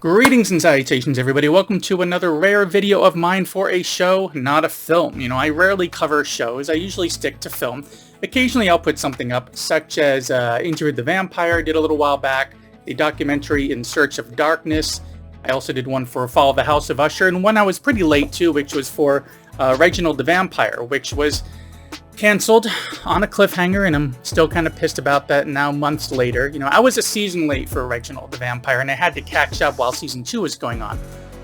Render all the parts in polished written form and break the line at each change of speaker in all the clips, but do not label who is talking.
Greetings and salutations, everybody. Welcome to another rare video of mine for a show, not a film. I rarely cover shows. I usually stick to film. Occasionally I'll put something up, such as Interview with the Vampire I did a little while back, the documentary In Search of Darkness. I also did one for Fall of the House of Usher, and one I was pretty late to, which was for Reginald the Vampire, which was canceled on a cliffhanger, and I'm still kind of pissed about that now months later. I was a season late for Reginald the Vampire, and I had to catch up while season 2 was going on.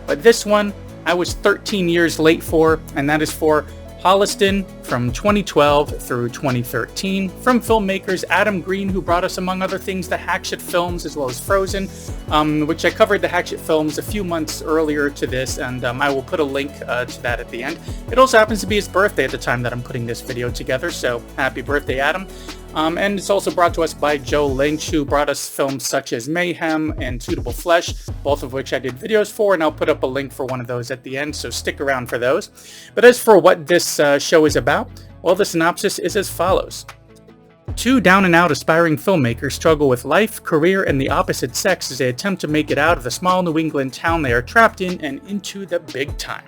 But this one, I was 13 years late for, and that is for Holliston from 2012 through 2013, from filmmakers Adam Green, who brought us, among other things, the Hatchet films, as well as Frozen, which I covered the Hatchet films a few months earlier to this, and I will put a link to that at the end. It also happens to be his birthday at the time that I'm putting this video together, so happy birthday, Adam. And it's also brought to us by Lynch, who brought us films such as Mayhem and Suitable Flesh, both of which I did videos for, and I'll put up a link for one of those at the end, so stick around for those. But as for what this show is about, well, the synopsis is as follows. Two down-and-out aspiring filmmakers struggle with life, career, and the opposite sex as they attempt to make it out of the small New England town they are trapped in and into the big time.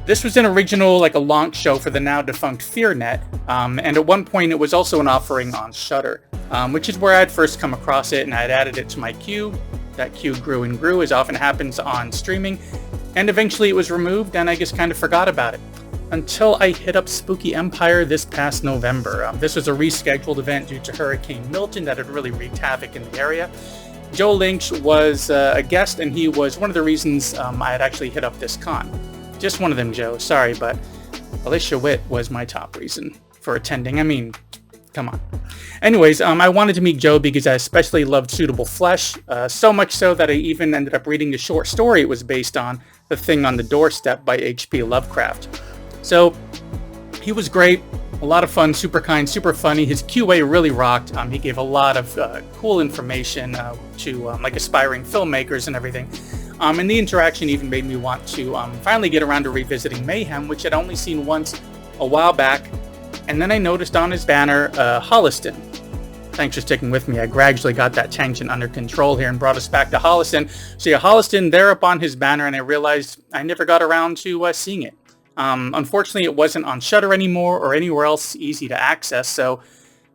This was an original, a launch show for the now-defunct FearNet, and at one point it was also an offering on Shudder, which is where I'd first come across it, and I'd added it to my queue. That queue grew and grew, as often happens on streaming, and eventually it was removed, and I just kind of forgot about it. Until I hit up Spooky Empire this past November. This was a rescheduled event due to Hurricane Milton that had really wreaked havoc in the area. Lynch was a guest, and he was one of the reasons I had actually hit up this con. Just one of them, Joe. Sorry, but Alicia Witt was my top reason for attending. I mean, come on. Anyways, I wanted to meet Joe because I especially loved Suitable Flesh, so much so that I even ended up reading the short story it was based on, The Thing on the Doorstep by H.P. Lovecraft. So, he was great, a lot of fun, super kind, super funny. His QA really rocked. He gave a lot of cool information to aspiring filmmakers and everything. And the interaction even made me want to finally get around to revisiting Mayhem, which I'd only seen once a while back. And then I noticed on his banner, Holliston. Thanks for sticking with me. I gradually got that tangent under control here and brought us back to Holliston. So yeah, Holliston there up on his banner, and I realized I never got around to seeing it. Unfortunately, it wasn't on Shudder anymore or anywhere else easy to access. So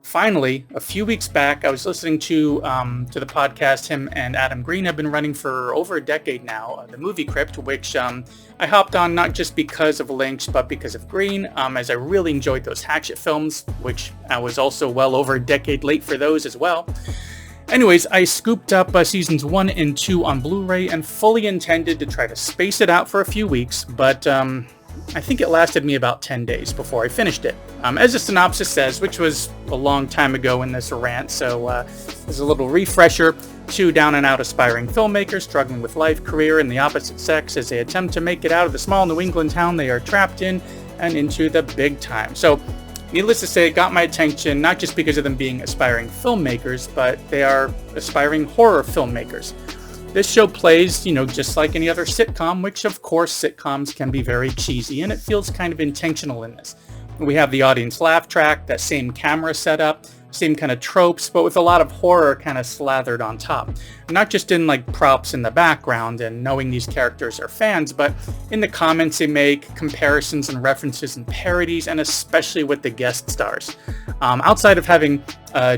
finally, a few weeks back, I was listening to the podcast him and Adam Green have been running for over a decade now, the movie Crypt, which I hopped on not just because of Lynch, but because of Green, as I really enjoyed those Hatchet films, which I was also well over a decade late for those as well. Anyways, I scooped up seasons 1 and 2 on Blu-ray and fully intended to try to space it out for a few weeks, but I think it lasted me about 10 days before I finished it. As the synopsis says, which was a long time ago in this rant, so as a little refresher, two down-and-out aspiring filmmakers struggling with life, career, and the opposite sex as they attempt to make it out of the small New England town they are trapped in and into the big time. So, needless to say, it got my attention not just because of them being aspiring filmmakers, but they are aspiring horror filmmakers. This show plays, just like any other sitcom, which of course sitcoms can be very cheesy, and it feels kind of intentional in this. We have the audience laugh track, that same camera setup, same kind of tropes, but with a lot of horror kind of slathered on top. Not just in props in the background and knowing these characters are fans, but in the comments they make, comparisons and references and parodies, and especially with the guest stars. Outside of having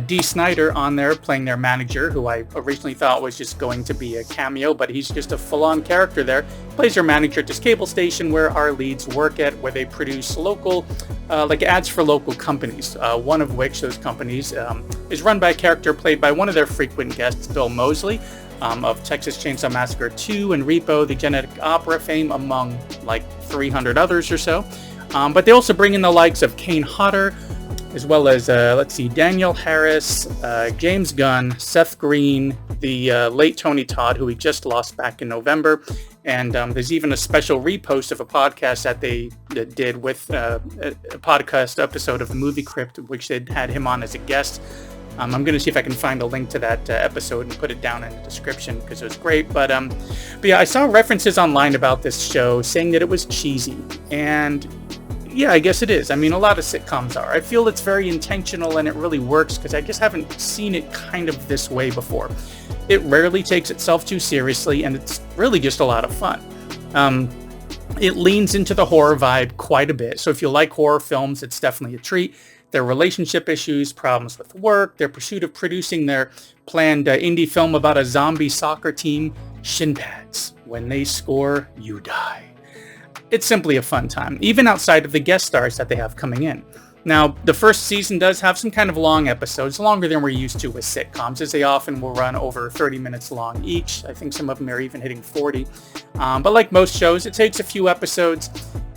Dee Snider on there playing their manager, who I originally thought was just going to be a cameo, but he's just a full-on character there. Plays their manager at this cable station where our leads work at, where they produce local, ads for local companies. One of which, those companies, is run by a character played by one of their frequent guests, Bill Moseley, of Texas Chainsaw Massacre 2 and Repo, the Genetic Opera fame, among 300 others or so. But they also bring in the likes of Kane Hodder, as well as, Daniel Harris, James Gunn, Seth Green, the late Tony Todd, who we just lost back in November, and there's even a special repost of a podcast that they did with a podcast episode of the movie Crypt, which they had him on as a guest. I'm going to see if I can find a link to that episode and put it down in the description because it was great. But yeah, I saw references online about this show saying that it was cheesy, and yeah, I guess it is. I mean, a lot of sitcoms are. I feel it's very intentional and it really works because I just haven't seen it kind of this way before. It rarely takes itself too seriously, and it's really just a lot of fun. It leans into the horror vibe quite a bit, so if you like horror films, it's definitely a treat. Their relationship issues, problems with work, their pursuit of producing their planned indie film about a zombie soccer team, shin pads. When they score, you die. It's simply a fun time, even outside of the guest stars that they have coming in. Now, the first season does have some kind of long episodes, longer than we're used to with sitcoms, as they often will run over 30 minutes long each. I think some of them are even hitting 40. But like most shows, it takes a few episodes,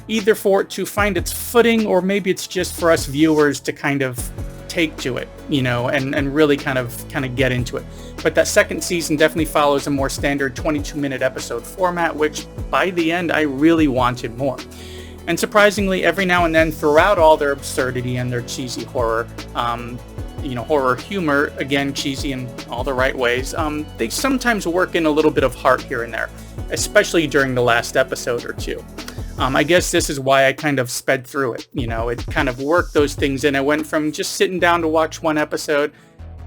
either for it to find its footing, or maybe it's just for us viewers to kind of take to it, and really kind of get into it. But that second season definitely follows a more standard 22-minute episode format, which by the end, I really wanted more. And surprisingly, every now and then, throughout all their absurdity and their cheesy horror, horror humor, again, cheesy in all the right ways, they sometimes work in a little bit of heart here and there, especially during the last episode or two. I guess this is why I kind of sped through it. It kind of worked those things in. I went from just sitting down to watch one episode,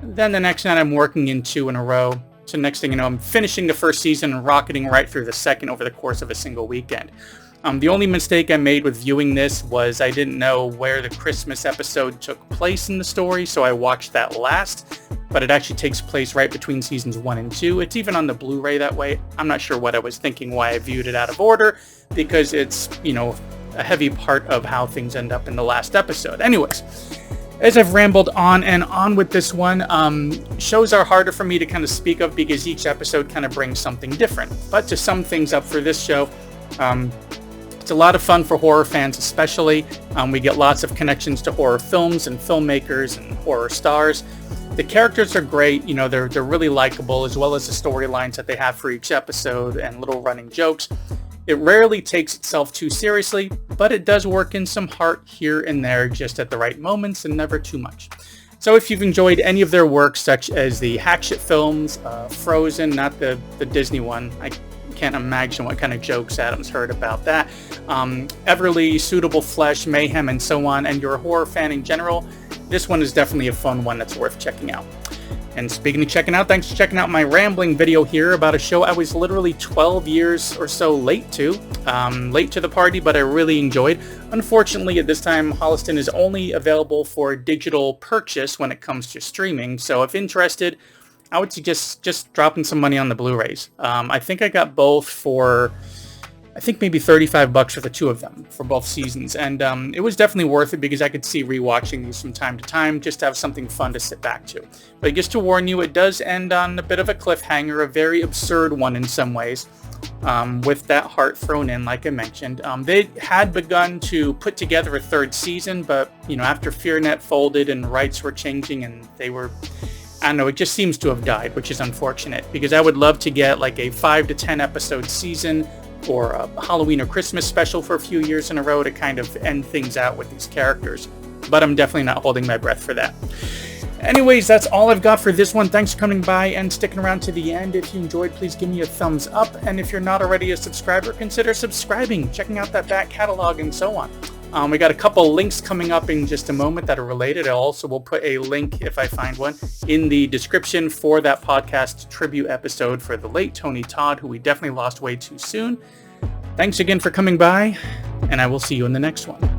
then the next night I'm working in 2 in a row. So next thing you know, I'm finishing the first season and rocketing right through the second over the course of a single weekend. The only mistake I made with viewing this was I didn't know where the Christmas episode took place in the story, so I watched that last, but it actually takes place right between seasons 1 and 2. It's even on the Bluray that way. I'm not sure what I was thinking, why I viewed it out of order, because it's, a heavy part of how things end up in the last episode. Anyways, as I've rambled on and on with this one, shows are harder for me to kind of speak of because each episode kind of brings something different. But to sum things up for this show, it's a lot of fun for horror fans especially. We get lots of connections to horror films and filmmakers and horror stars. The characters are great, they're really likable, as well as the storylines that they have for each episode and little running jokes. It rarely takes itself too seriously, but it does work in some heart here and there just at the right moments and never too much. So if you've enjoyed any of their work, such as the Hatchet films, Frozen, not the Disney one, I can't imagine what kind of jokes Adam's heard about that, Everly, Suitable Flesh, Mayhem, and so on, and you're a horror fan in general, this one is definitely a fun one that's worth checking out. And speaking of checking out, thanks for checking out my rambling video here about a show I was literally 12 years or so late to the party, but I really enjoyed. Unfortunately, at this time, Holliston is only available for digital purchase when it comes to streaming, so if interested, I would suggest just dropping some money on the Blu-rays. I think I got both for, maybe $35 for the two of them for both seasons. And it was definitely worth it because I could see rewatching these from time to time just to have something fun to sit back to. But just to warn you, it does end on a bit of a cliffhanger, a very absurd one in some ways, with that heart thrown in, like I mentioned. They had begun to put together a third season, but, after FearNet folded and rights were changing and they were... I don't know, it just seems to have died, which is unfortunate because I would love to get like a 5 to 10 episode season or a Halloween or Christmas special for a few years in a row to kind of end things out with these characters. But I'm definitely not holding my breath for that. Anyways, that's all I've got for this one. Thanks for coming by and sticking around to the end. If you enjoyed, please give me a thumbs up. And if you're not already a subscriber, consider subscribing, checking out that back catalog and so on. We got a couple links coming up in just a moment that are related. I also will put a link, if I find one, in the description for that podcast tribute episode for the late Tony Todd, who we definitely lost way too soon. Thanks again for coming by, and I will see you in the next one.